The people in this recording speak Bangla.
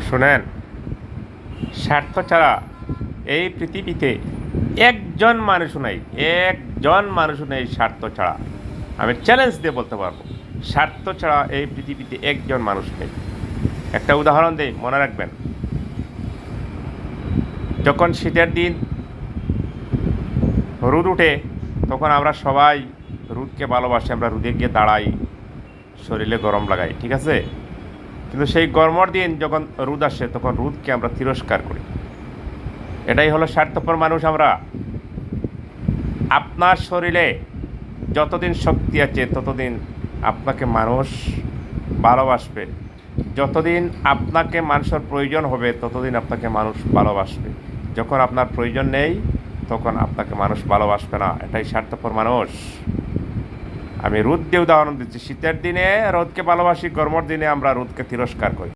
শোনেন, স্বার্থ ছাড়া এই পৃথিবীতে একজন মানুষও নেই স্বার্থ ছাড়া। আমি চ্যালেঞ্জ দিয়ে বলতে পারবো, স্বার্থ ছাড়া এই পৃথিবীতে একজন মানুষ নেই। একটা উদাহরণ দিই, মনে রাখবেন। যখন শীতের দিন রোদ উঠে, তখন আমরা সবাই রোদকে ভালোবাসি, আমরা রোদে গিয়ে দাঁড়াই, শরীরে গরম লাগাই, ঠিক আছে। কিন্তু সেই গরমের দিন যখন রোদ আসে, তখন রোদকে আমরা তিরস্কার করি। এটাই হলো স্বার্থপর মানুষ আমরা। আপনার শরীরে যতদিন শক্তি আছে, ততদিন আপনাকে মানুষ ভালোবাসবে। যতদিন আপনাকে মানুষের প্রয়োজন হবে, ততদিন আপনাকে মানুষ ভালোবাসবে। যখন আপনার প্রয়োজন নেই, তখন আপনাকে মানুষ ভালোবাসবে না। এটাই স্বার্থপর মানুষ। আমি রোদ দিয়ে উদাহরণ দিচ্ছি। শীতের দিনে রোদকে ভালোবাসি, গরমের দিনে আমরা রোদকে তিরস্কার করি।